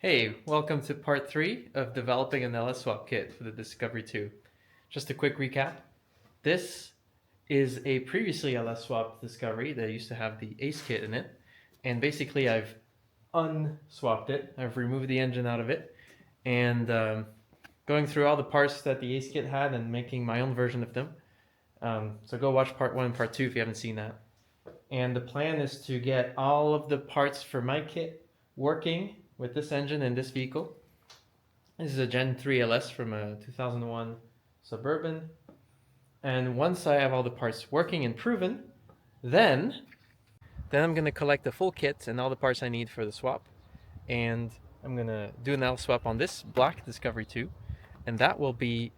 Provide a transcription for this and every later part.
Hey, welcome to part 3 of developing an LS swap kit for the Discovery 2. Just a quick recap. This is a previously LS swap Discovery that used to have the ACE kit in it. And basically I've unswapped it. I've removed the engine out of it. And going through all the parts that the ACE kit had and making my own version of them. So go watch part 1 and part 2 if you haven't seen that. And the plan is to get all of the parts for my kit working with this engine and this vehicle. This is a Gen 3 LS from a 2001 Suburban. And once I have all the parts working and proven, then I'm going to collect the full kit and all the parts I need for the swap. And I'm going to do an L swap on this black Discovery 2. And that will be,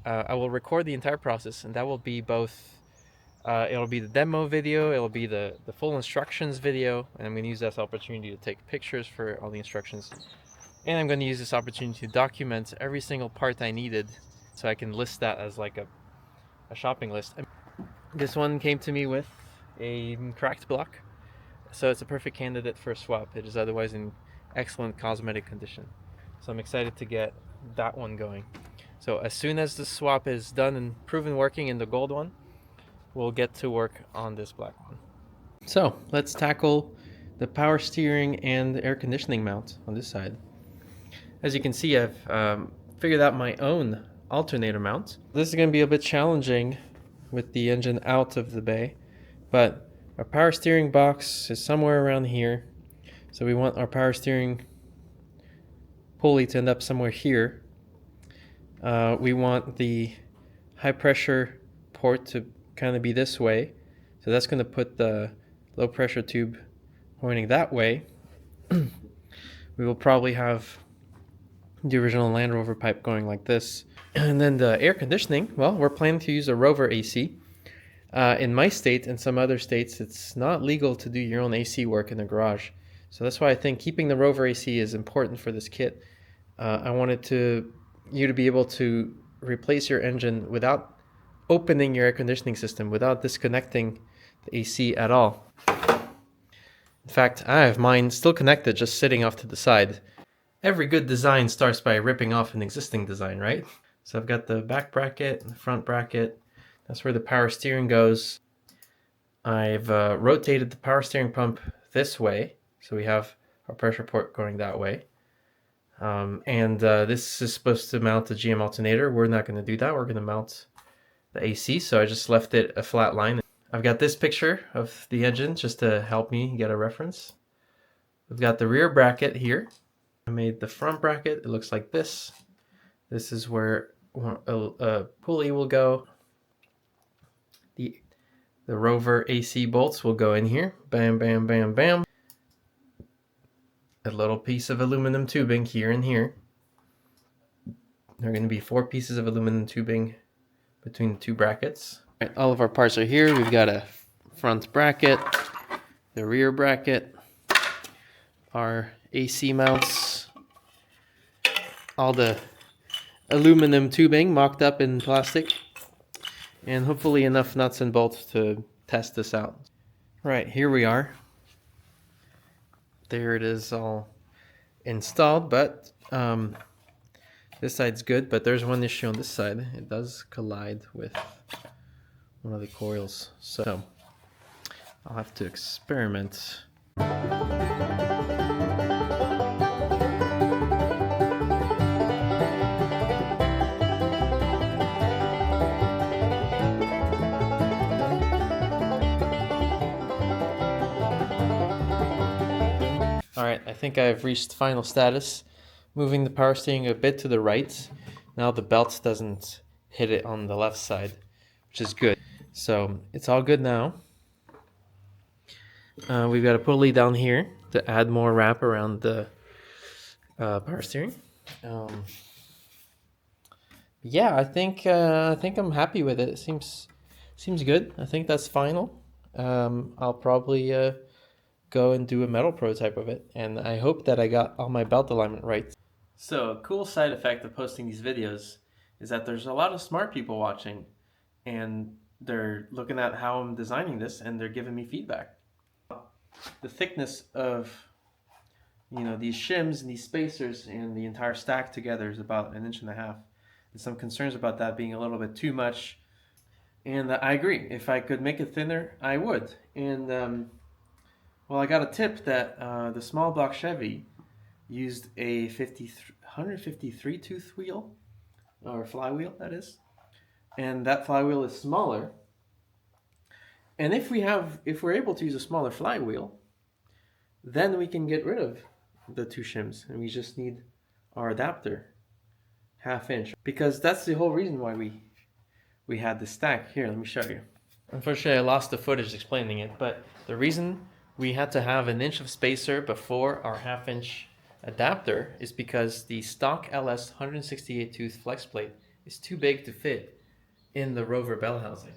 I will record the entire process, and that will be both it'll be the demo video, it'll be the full instructions video, and I'm going to use this opportunity to take pictures for all the instructions. And I'm going to use this opportunity to document every single part I needed so I can list that as like a shopping list. This one came to me with a cracked block, so it's a perfect candidate for a swap. It is otherwise in excellent cosmetic condition. So I'm excited to get that one going. So as soon as the swap is done and proven working in the gold one, we'll get to work on this black one. So let's tackle the power steering and air conditioning mount on this side. As you can see, I've figured out my own alternator mount. This is going to be a bit challenging with the engine out of the bay, but our power steering box is somewhere around here. So we want our power steering pulley to end up somewhere here. We want the high pressure port to kind of be this way, so that's going to put the low pressure tube pointing that way. We will probably have the original Land Rover pipe going like this, and then the air conditioning, well, we're planning to use a Rover AC. In my state and some other states, it's not legal to do your own AC work in the garage, so that's why I think keeping the Rover AC is important for this kit. I wanted you to be able to replace your engine without opening your air conditioning system, without disconnecting the AC at all. In fact, I have mine still connected, just sitting off to the side. Every good design starts by ripping off an existing design, right? So I've got the back bracket and the front bracket. That's where the power steering goes. I've rotated the power steering pump this way, so we have our pressure port going that way. This is supposed to mount the GM alternator. We're not going to do that. We're going to mount the AC, so I just left it a flat line. I've got this picture of the engine just to help me get a reference. We've got the rear bracket here. I made the front bracket. It looks like this. This is where a pulley will go. The Rover AC bolts will go in here. Bam, bam, bam, bam. A little piece of aluminum tubing here and here. There are going to be 4 pieces of aluminum tubing between the 2 brackets. All right, all of our parts are here. We've got a front bracket, the rear bracket, our AC mounts, all the aluminum tubing mocked up in plastic, and hopefully enough nuts and bolts to test this out. Right, here we are. There it is, all installed, but this side's good, but there's one issue on this side. It does collide with one of the coils, so I'll have to experiment. Alright, I think I've reached final status. Moving the power steering a bit to the right. Now the belt doesn't hit it on the left side, which is good. So it's all good now. We've got a pulley down here to add more wrap around the power steering. Yeah, I think I'm happy with it. It seems good. I think that's final. I'll probably go and do a metal prototype of it, and I hope that I got all my belt alignment right. So a cool side effect of posting these videos is that there's a lot of smart people watching, and they're looking at how I'm designing this and they're giving me feedback. The thickness of You know, these shims and these spacers and the entire stack together is about 1.5 inches. There's some concerns about that being a little bit too much. And I agree. If I could make it thinner, I would. And well, I got a tip that the small block Chevy used a 153 tooth wheel, or flywheel, that is. And that flywheel is smaller. And if we're able to use a smaller flywheel, then we can get rid of the two shims, and we just need our adapter, 1/2 inch, because that's the whole reason why we had the stack. Here, let me show you. Unfortunately, I lost the footage explaining it, but the reason we had to have 1 inch of spacer before our 1/2 inch adapter is because the stock LS 168 tooth flex plate is too big to fit in the Rover bell housing.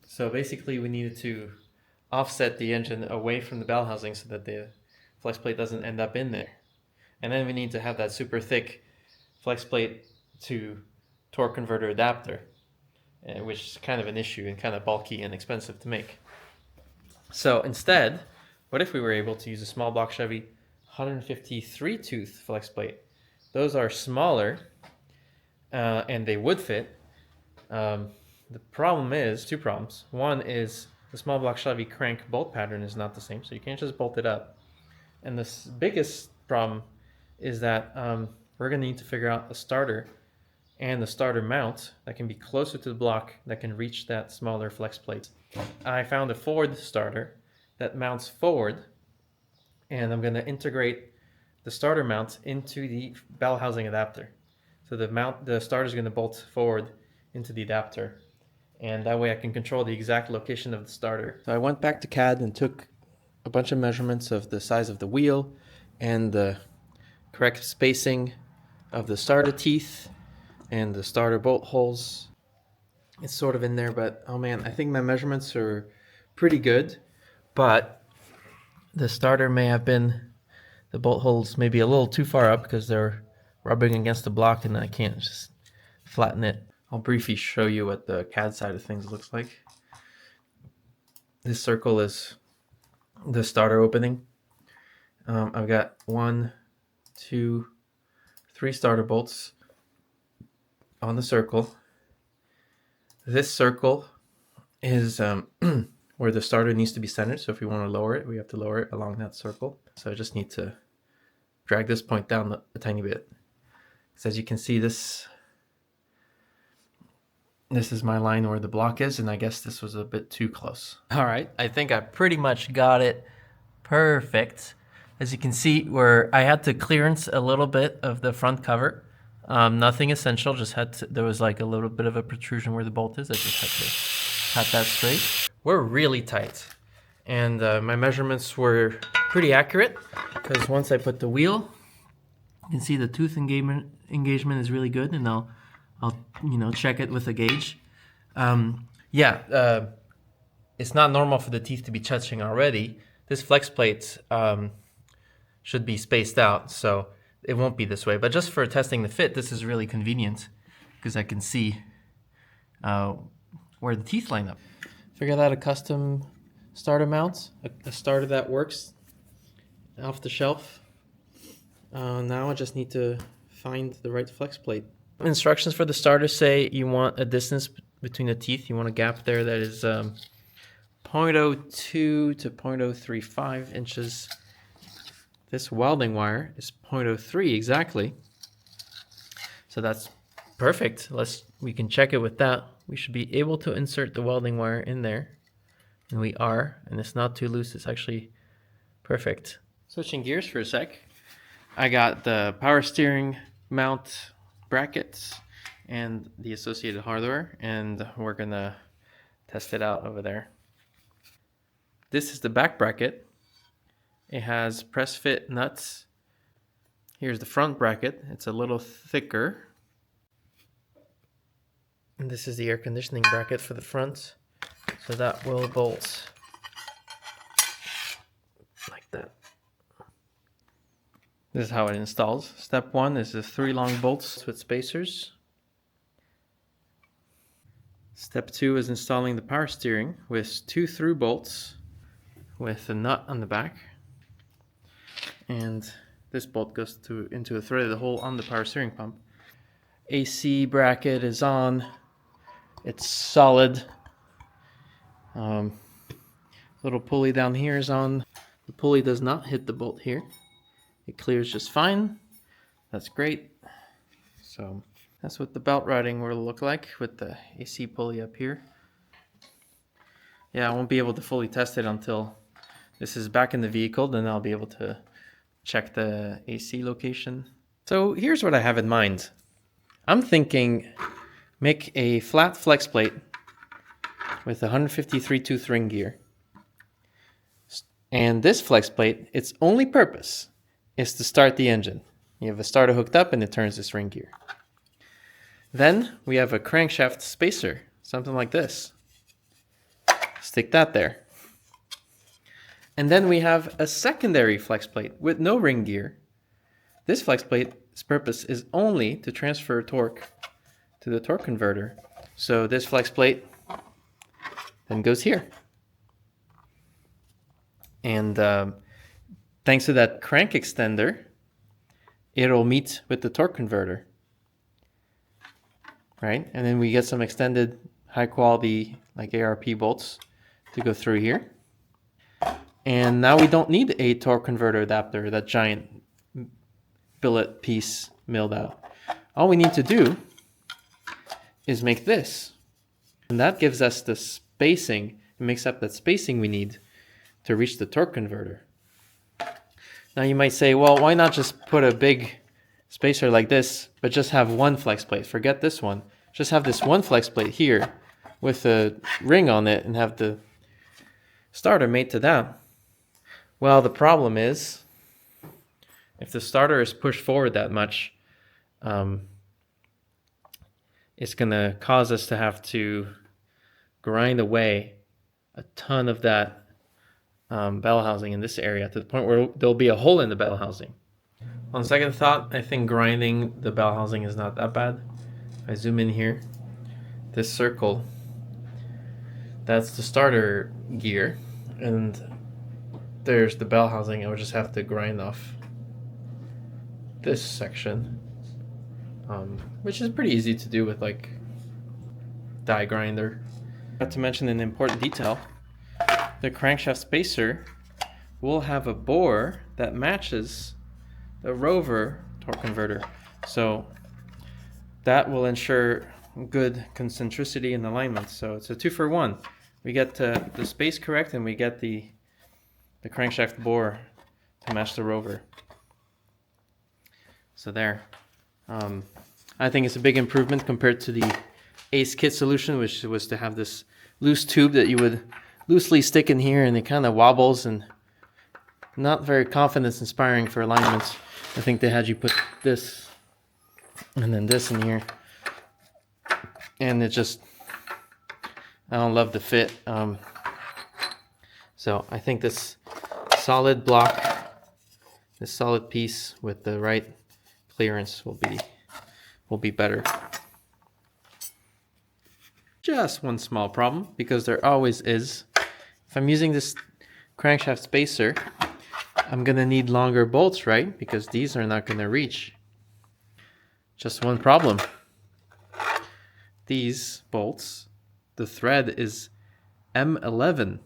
So basically we needed to offset the engine away from the bell housing so that the flex plate doesn't end up in there. And then we need to have that super thick flex plate to torque converter adapter, which is kind of an issue and kind of bulky and expensive to make. So instead, what if we were able to use a small block Chevy 153 tooth flex plate? Those are smaller and they would fit. The problem is, two problems. One is the small block Chevy crank bolt pattern is not the same, so you can't just bolt it up. And the biggest problem is that we're going to need to figure out a starter and the starter mount that can be closer to the block that can reach that smaller flex plate. I found a Ford starter that mounts forward, and I'm going to integrate the starter mount into the bell housing adapter. So the starter is going to bolt forward into the adapter, and that way I can control the exact location of the starter. So I went back to CAD and took a bunch of measurements of the size of the wheel and the correct spacing of the starter teeth and the starter bolt holes. It's sort of in there, but oh man, I think my measurements are pretty good, but the starter may have been, the bolt holes may be a little too far up because they're rubbing against the block and I can't just flatten it. I'll briefly show you what the CAD side of things looks like. This circle is the starter opening. I've got 1, 2, 3 starter bolts on the circle. This circle is where the starter needs to be centered. So if we want to lower it, we have to lower it along that circle. So I just need to drag this point down a tiny bit. So as you can see, this is my line where the block is, and I guess this was a bit too close. All right, I think I pretty much got it perfect. As you can see, where I had to clearance a little bit of the front cover. Nothing essential, just there was like a little bit of a protrusion where the bolt is. I just had to cut that straight. We're really tight, and my measurements were pretty accurate because once I put the wheel, you can see the tooth engagement is really good, and I'll check it with a gauge. It's not normal for the teeth to be touching already. This flex plate should be spaced out, so it won't be this way. But just for testing the fit, this is really convenient because I can see where the teeth line up. Figured out a custom starter mount, a starter that works off the shelf. Now I just need to find the right flex plate. Instructions for the starter say you want a distance between the teeth. You want a gap there that is 0.02 to 0.035 inches. This welding wire is 0.03 exactly. So that's perfect. We can check it with that. We should be able to insert the welding wire in there. And we are, and it's not too loose. It's actually perfect. Switching gears for a sec. I got the power steering mount brackets and the associated hardware, and we're gonna test it out over there. This is the back bracket. It has press fit nuts. Here's the front bracket. It's a little thicker. And this is the air conditioning bracket for the front. So that will bolt like that. This is how it installs. Step 1 is the 3 long bolts with spacers. Step 2 is installing the power steering with 2 through bolts with a nut on the back. and this bolt goes into a threaded hole on the power steering pump. AC bracket is on. It's solid. Little pulley down here is on. The pulley does not hit the bolt here. It clears just fine. That's great. So that's what the belt routing will look like with the AC pulley up here. Yeah, I won't be able to fully test it until this is back in the vehicle. Then I'll be able to check the AC location. So here's what I have in mind. I'm thinking make a flat flex plate with 153 tooth ring gear. And this flex plate, its only purpose is to start the engine. You have a starter hooked up and it turns this ring gear. Then we have a crankshaft spacer, something like this. Stick that there. And then we have a secondary flex plate with no ring gear. This flex plate's purpose is only to transfer torque to the torque converter. So this flex plate then goes here. And thanks to that crank extender, it'll meet with the torque converter, right? And then we get some extended high quality like ARP bolts to go through here. And now we don't need a torque converter adapter, that giant billet piece milled out. All we need to do is make this. And that gives us the spacing, it makes up that spacing we need to reach the torque converter. Now you might say, well, why not just put a big spacer like this, but just have one flex plate? Forget this one. Just have this one flex plate here with a ring on it and have the starter mate to that. Well, the problem is, if the starter is pushed forward that much, it's going to cause us to have to grind away a ton of that bell housing in this area to the point where there'll be a hole in the bell housing. On second thought, I think grinding the bell housing is not that bad. If I zoom in here, this circle, that's the starter gear, and there's the bell housing. I would just have to grind off this section, which is pretty easy to do with like die grinder. Not to mention an important detail, the crankshaft spacer will have a bore that matches the rover torque converter. So that will ensure good concentricity and alignment. So it's a 2-for-1. We get the space correct and we get the crankshaft bore to match the rover. So there. I think it's a big improvement compared to the Ace kit solution, which was to have this loose tube that you would loosely stick in here and it kind of wobbles and not very confidence inspiring for alignments. I think they had you put this and then this in here, and it just, I don't love the fit. So I think this solid block, this solid piece with the right clearance will be better. Just one small problem, because there always is. If I'm using this crankshaft spacer, I'm gonna need longer bolts, right? Because these are not gonna reach. Just one problem. These bolts, the thread is M11,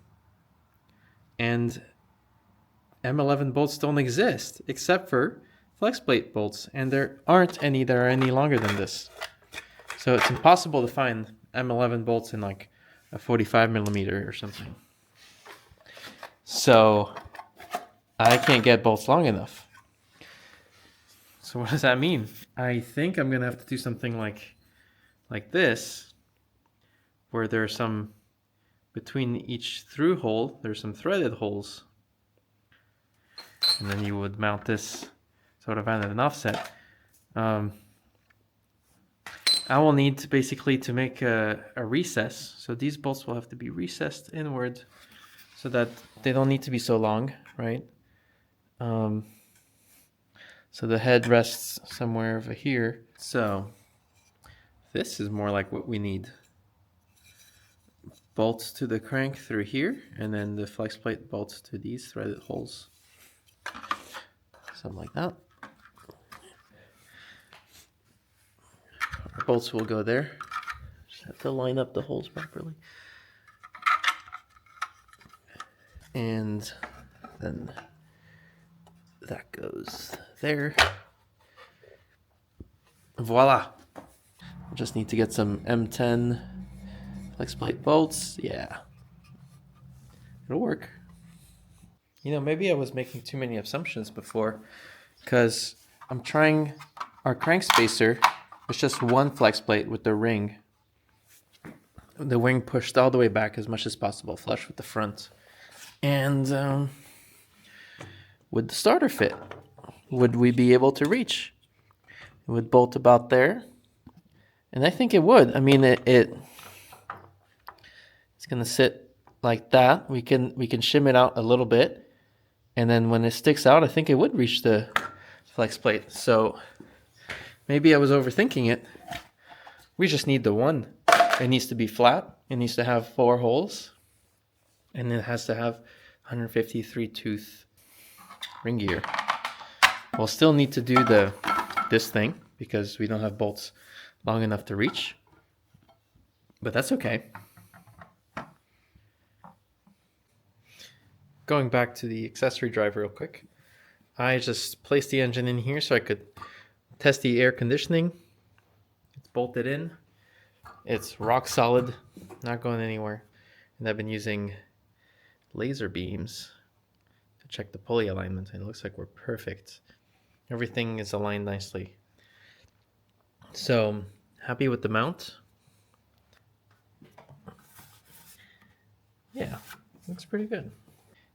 and M11 bolts don't exist except for flex plate bolts, and there aren't any that are any longer than this. So it's impossible to find M11 bolts in like a 45 millimeter or something. So I can't get bolts long enough. So what does that mean? I think I'm gonna have to do something like this, where there's some, between each through hole, there's some threaded holes. And then you would mount this sort of at an offset. I will need to basically to make a recess. So these bolts will have to be recessed inward so that they don't need to be so long, right? So the head rests somewhere over here. So this is more like what we need. Bolts to the crank through here, and then the flex plate bolts to these threaded holes. something like that. Our bolts will go there. Just have to line up the holes properly. And then that goes there. Voila. Just need to get some M10 flex plate bolts. Yeah. It'll work. You know, maybe I was making too many assumptions before, because I'm trying our crank spacer. It's just one flex plate with the ring. The wing pushed all the way back as much as possible, flush with the front. And would the starter fit? Would we be able to reach? It would bolt about there. And I think it would. I mean, it's going to sit like that. We can shim it out a little bit. And then when it sticks out, I think it would reach the flex plate. So maybe I was overthinking it. We just need the one. It needs to be flat. It needs to have 4 holes. And it has to have 153 tooth ring gear. We'll still need to do this thing because we don't have bolts long enough to reach. But that's okay. Going back to the accessory drive real quick. I just placed the engine in here so I could test the air conditioning. It's bolted in. It's rock solid, not going anywhere. And I've been using laser beams to check the pulley alignment, and it looks like we're perfect. Everything is aligned nicely. So, happy with the mount. Yeah, looks pretty good.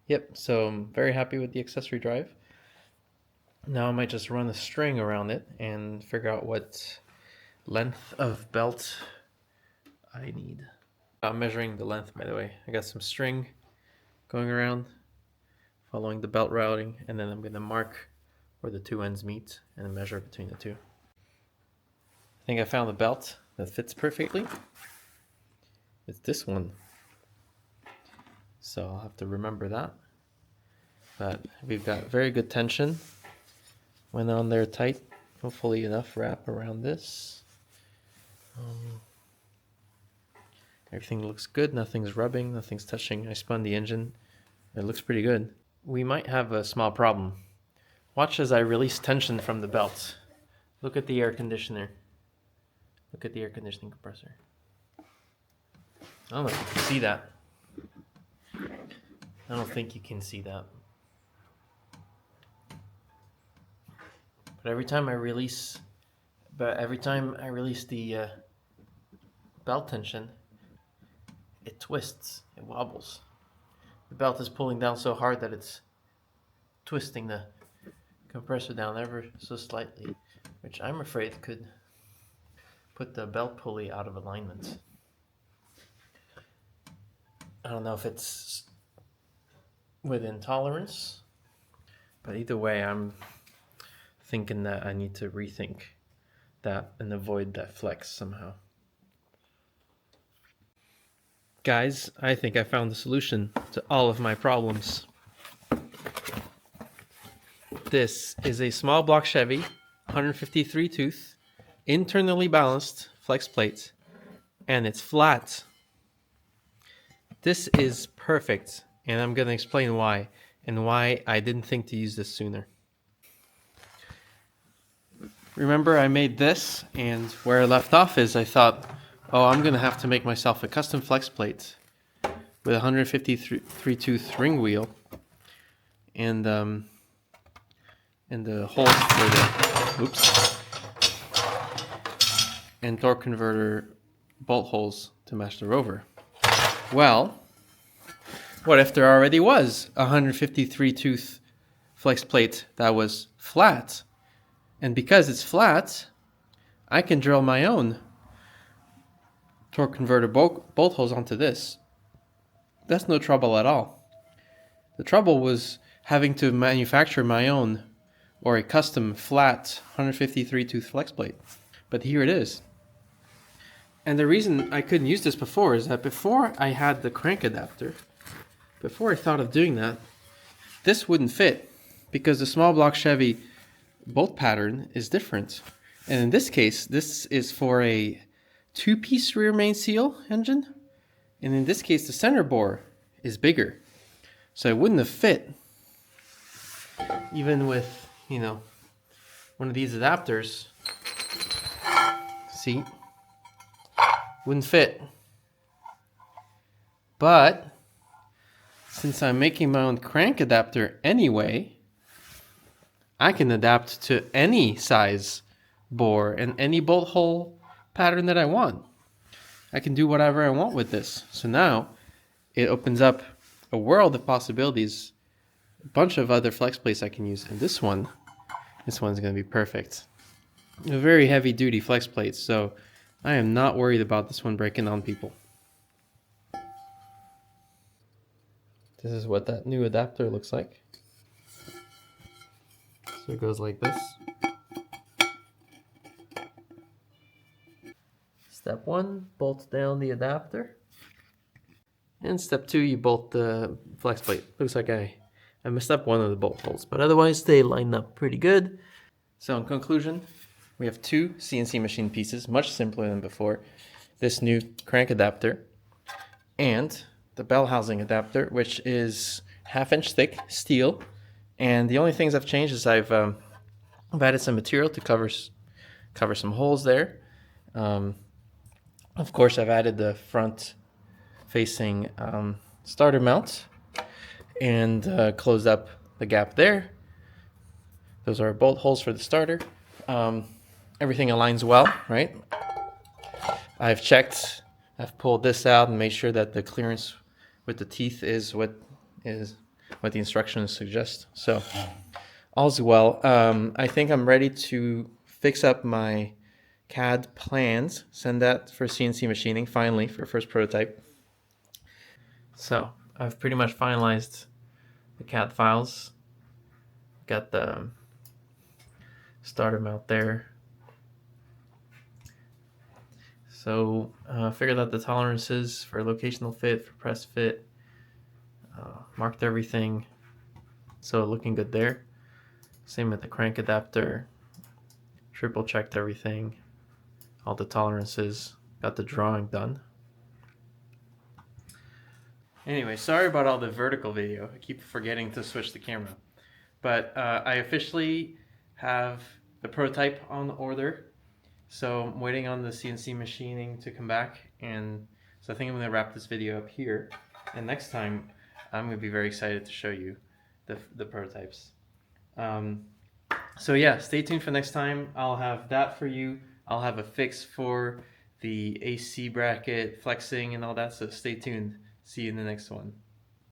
Yep, so I'm very happy with the accessory drive. Now I might just run a string around it and figure out what length of belt I need. I'm measuring the length, by the way. I got some string going around, following the belt routing, and then I'm going to mark where the 2 ends meet and measure between the 2. I think I found the belt that fits perfectly. It's this one. So I'll have to remember that. But we've got very good tension. Went on there tight. Hopefully enough wrap around this. Everything looks good. Nothing's rubbing. Nothing's touching. I spun the engine. It looks pretty good. We might have a small problem. Watch as I release tension from the belt. Look at the air conditioner. Look at the air conditioning compressor. I don't know if you can see that. I don't think you can see that. But every time I release the belt tension, it twists, it wobbles. The belt is pulling down so hard that it's twisting the compressor down ever so slightly, which I'm afraid could put the belt pulley out of alignment. I don't know if it's within tolerance, but either way, I'm thinking that I need to rethink that and avoid that flex somehow. Guys, I think I found the solution to all of my problems. This is a small block Chevy, 153 tooth, internally balanced flex plate, and it's flat. This is perfect, and I'm going to explain why, and why I didn't think to use this sooner. Remember, I made this, and where I left off is I thought, oh, I'm going to have to make myself a custom flex plate with a 153 tooth ring wheel and the holes for and torque converter bolt holes to match the rover. Well, what if there already was a 153 tooth flex plate that was flat? And because it's flat, I can drill my own torque converter bolt holes onto this. That's no trouble at all. The trouble was having to manufacture my own or a custom flat 153 tooth flex plate. But here it is. And the reason I couldn't use this before is that before I had the crank adapter, before I thought of doing that, this wouldn't fit because the small block Chevy bolt pattern is different. And in this case, this is for a 2-piece rear main seal engine. And in this case, the center bore is bigger. So it wouldn't have fit even with, you know, one of these adapters. See? Wouldn't fit. But since I'm making my own crank adapter anyway, I can adapt to any size bore and any bolt hole pattern that I want. I can do whatever I want with this. So now it opens up a world of possibilities, a bunch of other flex plates I can use. And this one's going to be perfect. A very heavy duty flex plate, so I am not worried about this one breaking on people. This is what that new adapter looks like. So it goes like this. Step 1, bolt down the adapter. And step 2, you bolt the flex plate. Looks like I messed up one of the bolt holes, but otherwise they line up pretty good. So in conclusion, we have 2 CNC machine pieces, much simpler than before. This new crank adapter and the bell housing adapter, which is 1/2 inch thick steel. And the only things I've changed is I've added some material to cover some holes there. Of course, I've added the front facing starter mount and closed up the gap there. Those are bolt holes for the starter. Everything aligns well, right? I've checked, I've pulled this out and made sure that the clearance with the teeth is what the instructions suggest. So all's well. I think I'm ready to fix up my CAD plans, send that for CNC machining finally for first prototype. So I've pretty much finalized the CAD files. Got the starter mount there. So figured out the tolerances for locational fit, for press fit, marked everything, so looking good there. Same with the crank adapter, triple checked everything, all the tolerances, got the drawing done. Anyway, sorry about all the vertical video, I keep forgetting to switch the camera. But I officially have the prototype on order. So I'm waiting on the CNC machining to come back, and so I think I'm going to wrap this video up here, and next time I'm going to be very excited to show you the prototypes. So yeah, stay tuned for next time. I'll have that for you. I'll have a fix for the AC bracket flexing and all that, so stay tuned. See you in the next one.